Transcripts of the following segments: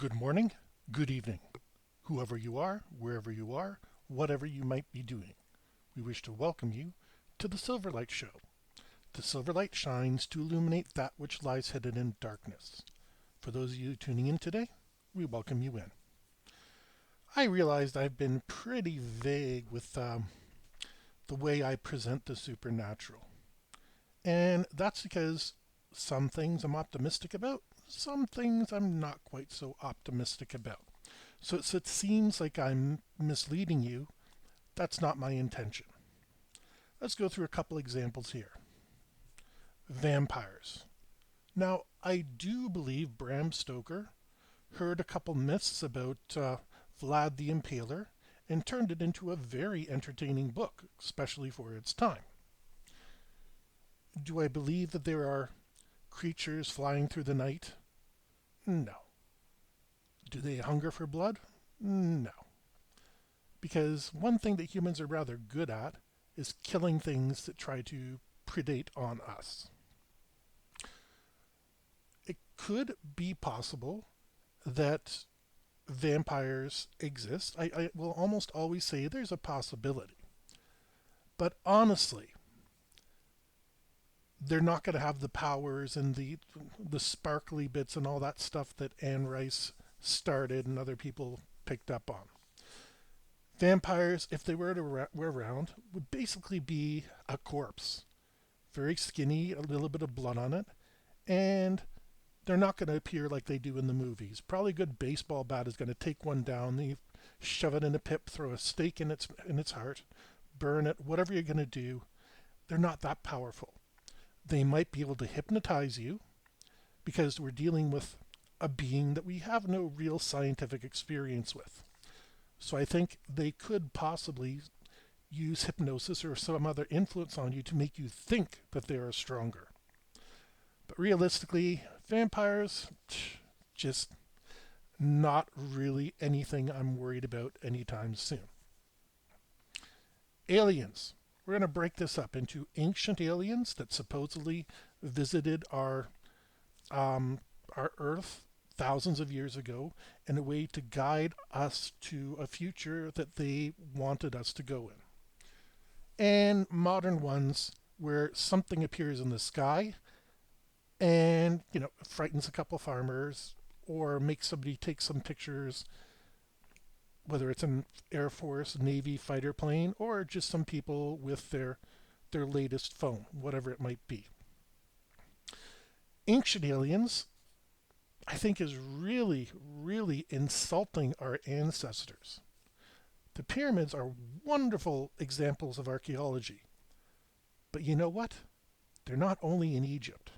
Good morning, good evening, whoever you are, wherever you are, whatever you might be doing. We wish to welcome you to the Silverlight Show. The Silverlight shines to illuminate that which lies hidden in darkness. For those of you tuning in today, we welcome you in. I realized I've been pretty vague with the way I present the supernatural. And that's because some things I'm optimistic about, some things I'm not quite so optimistic about. So it seems like I'm misleading you. That's not my intention. Let's go through a couple examples here. Vampires. Now, I do believe Bram Stoker heard a couple myths about Vlad the Impaler and turned it into a very entertaining book, especially for its time. Do I believe that there are creatures flying through the night? No. Do they hunger for blood? No. Because one thing that humans are rather good at is killing things that try to predate on us. It could be possible that vampires exist. I will almost always say there's a possibility. But honestly, they're not going to have the powers and the sparkly bits and all that stuff that Anne Rice started and other people picked up on. Vampires, if they were around, would basically be a corpse. Very skinny, a little bit of blood on it, and they're not going to appear like they do in the movies. Probably a good baseball bat is going to take one down, they shove it in a pip, throw a stake in its heart, burn it, whatever you're going to do. They're not that powerful. They might be able to hypnotize you because we're dealing with a being that we have no real scientific experience with. So I think they could possibly use hypnosis or some other influence on you to make you think that they are stronger. But realistically, vampires, just not really anything I'm worried about anytime soon. Aliens. We're going to break this up into ancient aliens that supposedly visited our Earth thousands of years ago in a way to guide us to a future that they wanted us to go in. And modern ones where something appears in the sky and, frightens a couple farmers or makes somebody take some pictures, whether it's an Air Force, Navy fighter plane, or just some people with their latest phone, whatever it might be. Ancient aliens, I think, is really, really insulting our ancestors. The pyramids are wonderful examples of archaeology. But you know what? They're not only in Egypt.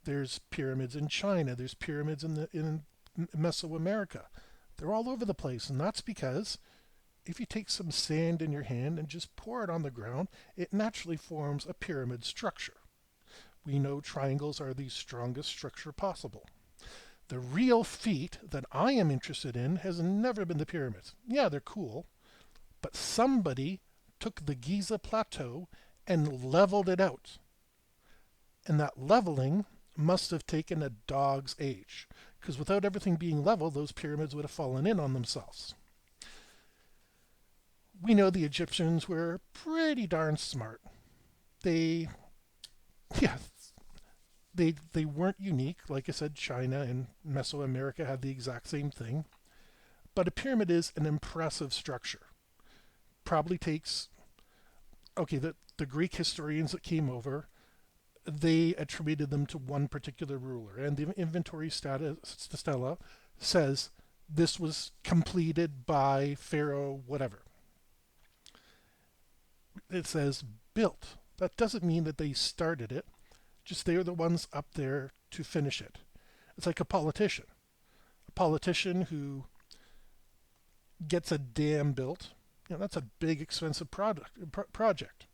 There's pyramids in China, there's pyramids in Mesoamerica. They're all over the place, and that's because if you take some sand in your hand and just pour it on the ground, it naturally forms a pyramid structure. We know triangles are the strongest structure possible. The real feat that I am interested in has never been the pyramids. Yeah, they're cool, but somebody took the Giza Plateau and leveled it out. And that leveling must have taken a dog's age, because without everything being level, those pyramids would have fallen in on themselves. We know the Egyptians were pretty darn smart. They, yeah, they weren't unique. Like I said, China and Mesoamerica had the exact same thing. But a pyramid is an impressive structure. Probably takes, okay, the Greek historians that came over, they attributed them to one particular ruler. And the inventory stela says this was completed by Pharaoh whatever. It says built. That doesn't mean that they started it, just they're the ones up there to finish it. It's like a politician. A politician who gets a dam built, that's a big expensive project.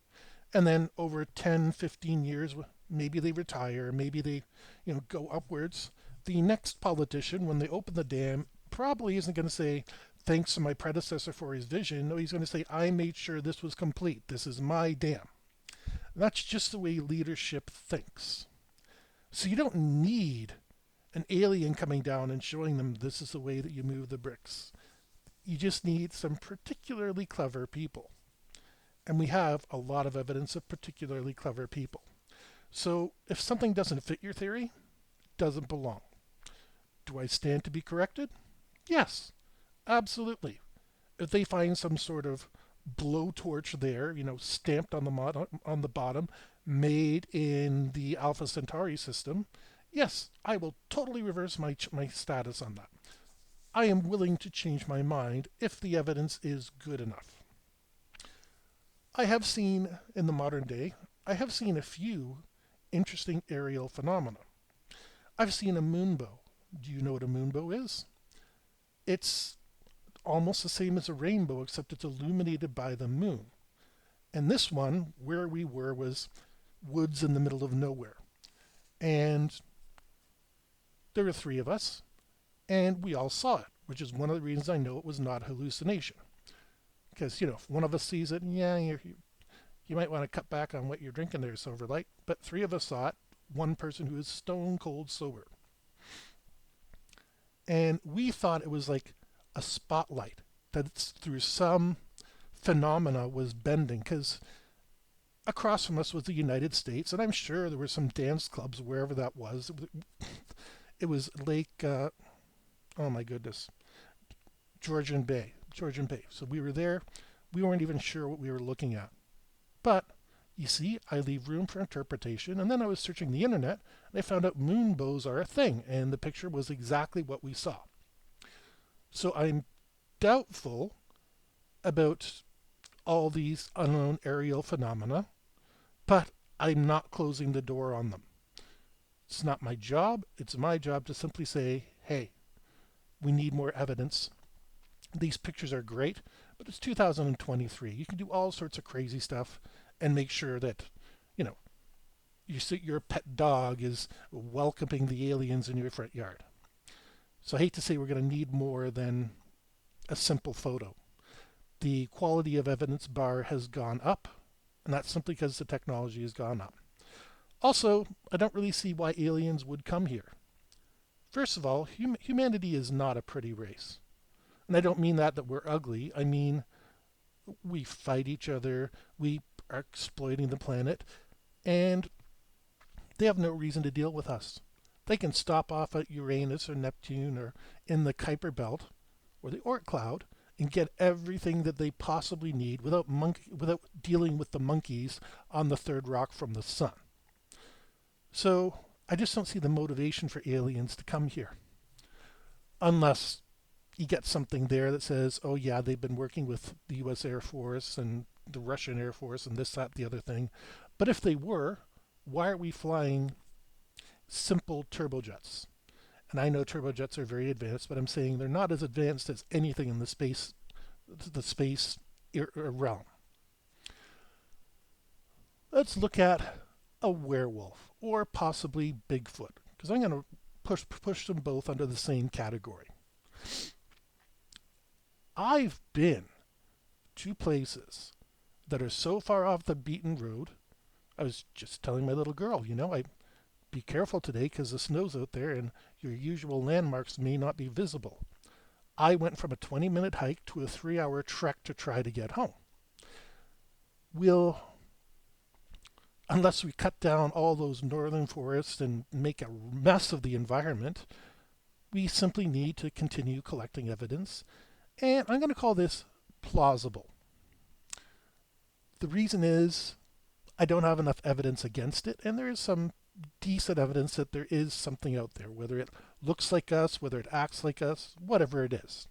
And then over 10, 15 years, maybe they retire, maybe they, go upwards. The next politician, when they open the dam, probably isn't going to say, thanks to my predecessor for his vision. No, he's going to say, I made sure this was complete. This is my dam. That's just the way leadership thinks. So you don't need an alien coming down and showing them this is the way that you move the bricks. You just need some particularly clever people. And we have a lot of evidence of particularly clever people. So if something doesn't fit your theory, it doesn't belong. Do I stand to be corrected? Yes, absolutely. If they find some sort of blowtorch there, stamped on the bottom, made in the Alpha Centauri system, yes, I will totally reverse my status on that. I am willing to change my mind if the evidence is good enough. I have seen in the modern day, I have seen a few interesting aerial phenomena. I've seen a moonbow. Do you know what a moonbow is? It's almost the same as a rainbow, except it's illuminated by the moon. And this one, where we were, was woods in the middle of nowhere. And there were three of us, and we all saw it, which is one of the reasons I know it was not a hallucination. Because, if one of us sees it, yeah, you might want to cut back on what you're drinking there, Silverlight. But three of us saw it, one person who is stone cold sober. And we thought it was like a spotlight that through some phenomena was bending, because across from us was the United States, and I'm sure there were some dance clubs wherever that was. It was Lake, oh my goodness, Georgian Bay. So we were there. We weren't even sure what we were looking at. But you see, I leave room for interpretation, and then I was searching the internet, and I found out moonbows are a thing, and the picture was exactly what we saw. So I'm doubtful about all these unknown aerial phenomena, but I'm not closing the door on them. It's not my job. It's my job to simply say, hey, we need more evidence. These pictures are great, but it's 2023. You can do all sorts of crazy stuff and make sure that, your pet dog is welcoming the aliens in your front yard. So I hate to say we're going to need more than a simple photo. The quality of evidence bar has gone up, and that's simply because the technology has gone up. Also, I don't really see why aliens would come here. First of all, humanity is not a pretty race. And I don't mean that we're ugly. I mean, we fight each other, we are exploiting the planet, and they have no reason to deal with us. They can stop off at Uranus or Neptune or in the Kuiper Belt or the Oort cloud and get everything that they possibly need without dealing with the monkeys on the third rock from the sun. So I just don't see the motivation for aliens to come here. Unless you get something there that says, oh yeah, they've been working with the US Air Force and the Russian Air Force and this, that, the other thing. But if they were, why are we flying simple turbojets? And I know turbojets are very advanced, but I'm saying they're not as advanced as anything in the space realm. Let's look at a werewolf or possibly Bigfoot, because I'm going to push them both under the same category. I've been to places that are so far off the beaten road. I was just telling my little girl, be careful today because the snow's out there and your usual landmarks may not be visible. I went from a 20-minute hike to a 3-hour trek to try to get home. Unless we cut down all those northern forests and make a mess of the environment, we simply need to continue collecting evidence. And I'm going to call this plausible. The reason is I don't have enough evidence against it, and there is some decent evidence that there is something out there, whether it looks like us, whether it acts like us, whatever it is.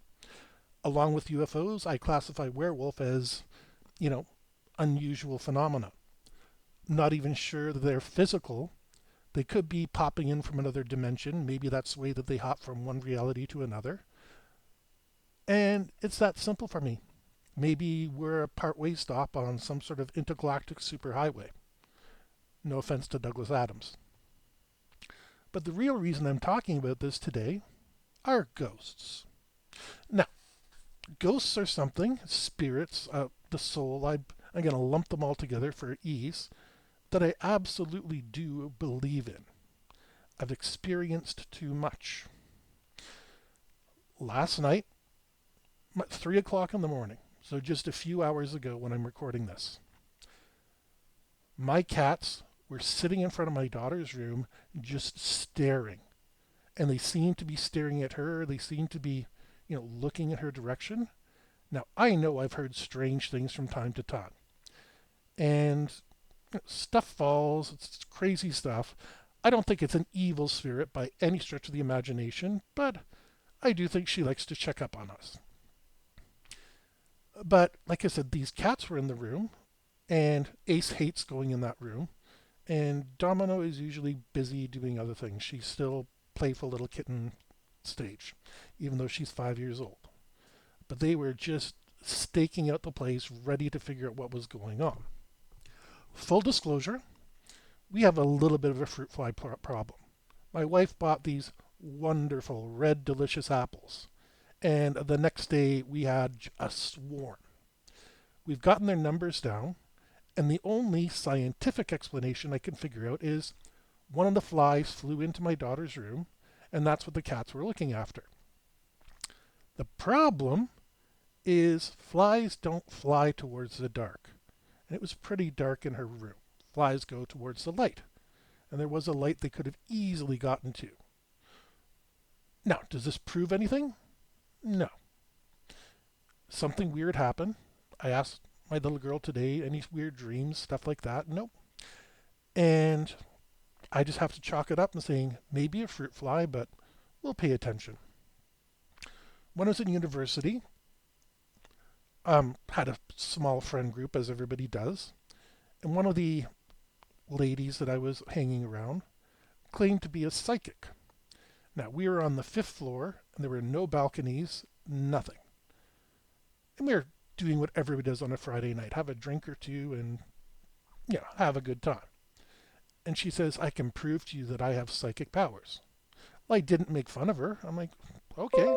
Along with UFOs, I classify werewolf as, unusual phenomena. Not even sure that they're physical. They could be popping in from another dimension. Maybe that's the way that they hop from one reality to another. And it's that simple for me. Maybe we're a part-way stop on some sort of intergalactic superhighway. No offense to Douglas Adams. But the real reason I'm talking about this today are ghosts. Now, ghosts are something, spirits, the soul, I'm going to lump them all together for ease, that I absolutely do believe in. I've experienced too much. Last night, 3 o'clock in the morning, so just a few hours ago when I'm recording this, my cats were sitting in front of my daughter's room just staring. And they seem to be staring at her. They seem to be, looking at her direction. Now, I know I've heard strange things from time to time. And stuff falls, it's crazy stuff. I don't think it's an evil spirit by any stretch of the imagination, but I do think she likes to check up on us. But like I said, these cats were in the room, and Ace hates going in that room, and Domino is usually busy doing other things. She's still playful little kitten stage, even though she's 5 years old. But they were just staking out the place, ready to figure out what was going on. Full disclosure, we have a little bit of a fruit fly problem. My wife bought these wonderful red delicious apples, and the next day we had a swarm. We've gotten their numbers down, and the only scientific explanation I can figure out is one of the flies flew into my daughter's room, and that's what the cats were looking after. The problem is flies don't fly towards the dark, and it was pretty dark in her room. Flies go towards the light, and there was a light they could have easily gotten to. Now, does this prove anything? No. Something weird happened. I asked my little girl today, any weird dreams, stuff like that? Nope. And I just have to chalk it up and saying maybe a fruit fly, but we'll pay attention. When I was in university, had a small friend group, as everybody does, and one of the ladies that I was hanging around claimed to be a psychic. Now, we were on the 5th floor, and there were no balconies, nothing. And we were doing what everybody does on a Friday night, have a drink or two and, have a good time. And she says, I can prove to you that I have psychic powers. Well, I didn't make fun of her. I'm like, okay,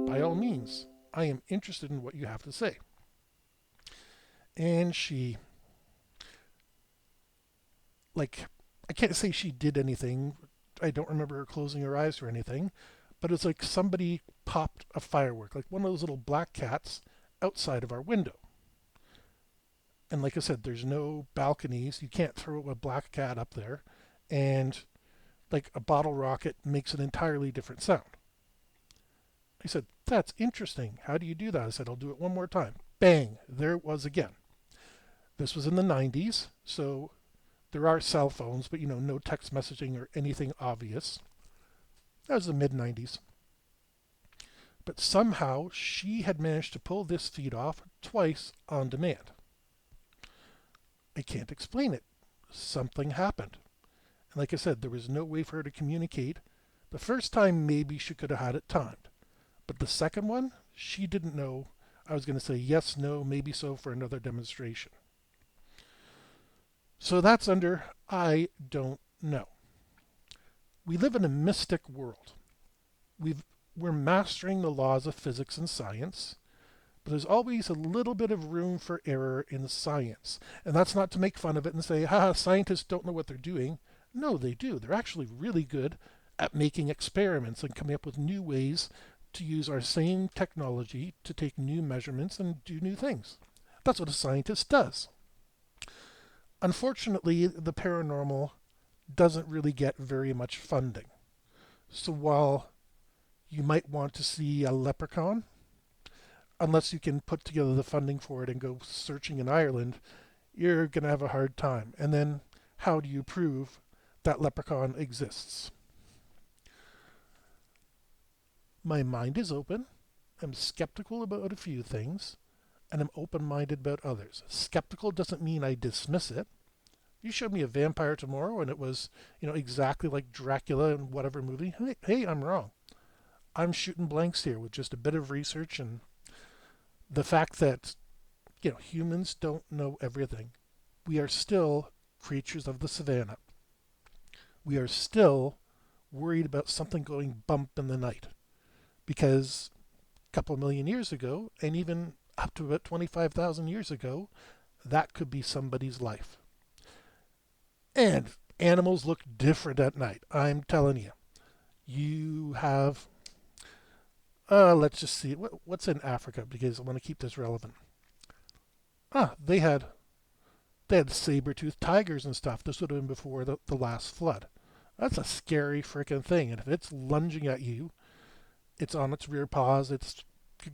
by all means. I am interested in what you have to say. And she, I can't say she did anything. I don't remember her closing her eyes or anything. But it's like somebody popped a firework, like one of those little black cats outside of our window. And like I said, there's no balconies. You can't throw a black cat up there. And like a bottle rocket makes an entirely different sound. I said, that's interesting. How do you do that? I said, I'll do it one more time. Bang, there it was again. This was in the 90s, so there are cell phones, but no text messaging or anything obvious. That was the mid-90s. But somehow she had managed to pull this feed off twice on demand. I can't explain it. Something happened. And like I said, there was no way for her to communicate. The first time, maybe she could have had it timed. But the second one, she didn't know. I was going to say yes, no, maybe so for another demonstration. So that's under I don't know. We live in a mystic world. We're mastering the laws of physics and science, but there's always a little bit of room for error in science. And that's not to make fun of it and say, scientists don't know what they're doing. No, they do. They're actually really good at making experiments and coming up with new ways to use our same technology to take new measurements and do new things. That's what a scientist does. Unfortunately, the paranormal doesn't really get very much funding. So while you might want to see a leprechaun, unless you can put together the funding for it and go searching in Ireland, you're going to have a hard time. And then how do you prove that leprechaun exists? My mind is open. I'm skeptical about a few things, and I'm open-minded about others. Skeptical doesn't mean I dismiss it. You showed me a vampire tomorrow and it was, exactly like Dracula in whatever movie. Hey, I'm wrong. I'm shooting blanks here with just a bit of research and the fact that, humans don't know everything. We are still creatures of the savannah. We are still worried about something going bump in the night. Because a couple million years ago, and even up to about 25,000 years ago, that could be somebody's life. And Animals look different at night. I'm telling you. You have, let's just see, what's in Africa because I want to keep this relevant. They had saber-toothed tigers and stuff. This would have been before the last flood. That's a scary freaking thing. And if it's lunging at you, it's on its rear paws, it's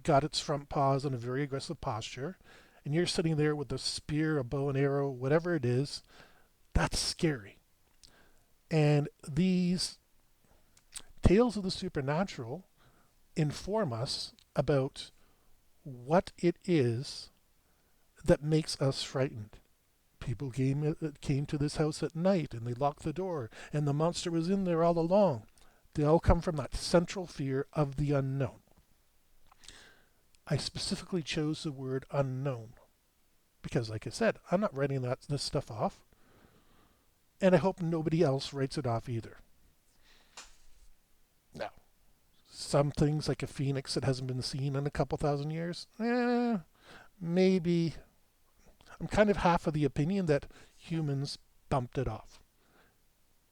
got its front paws in a very aggressive posture, and you're sitting there with a spear, a bow and arrow, whatever it is, that's scary. And these tales of the supernatural inform us about what it is that makes us frightened. People came to this house at night and they locked the door, and the monster was in there all along. They all come from that central fear of the unknown. I specifically chose the word unknown because, like I said, I'm not writing this stuff off, and I hope nobody else writes it off either. Now, some things like a phoenix that hasn't been seen in a couple thousand years, maybe. I'm kind of half of the opinion that humans bumped it off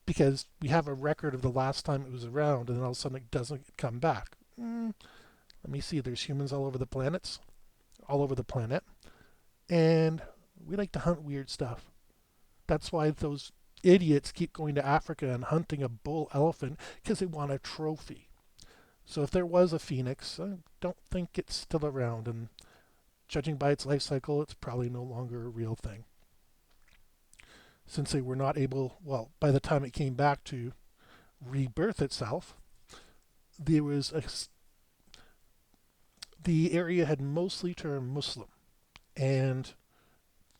because we have a record of the last time it was around, and then all of a sudden it doesn't come back. Let me see. There's humans all over the planet, and we like to hunt weird stuff. That's why those idiots keep going to Africa and hunting a bull elephant because they want a trophy. So if there was a phoenix, I don't think it's still around, and judging by its life cycle, it's probably no longer a real thing. Since they were not able, well, by the time it came back to rebirth itself, there was the area had mostly turned Muslim, and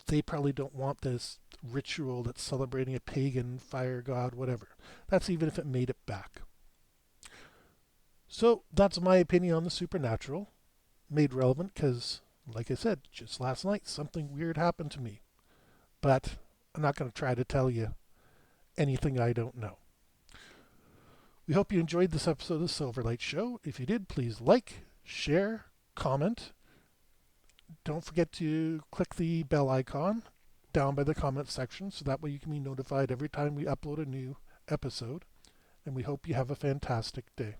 they probably don't want this ritual that's celebrating a pagan fire god, whatever. That's even if it made it back. So that's my opinion on the supernatural, made relevant because, like I said, just last night something weird happened to me. But I'm not going to try to tell you anything I don't know. We hope you enjoyed this episode of the Silverlight Show. If you did, please like, share, comment. Don't forget to click the bell icon down by the comment section so that way you can be notified every time we upload a new episode. And we hope you have a fantastic day.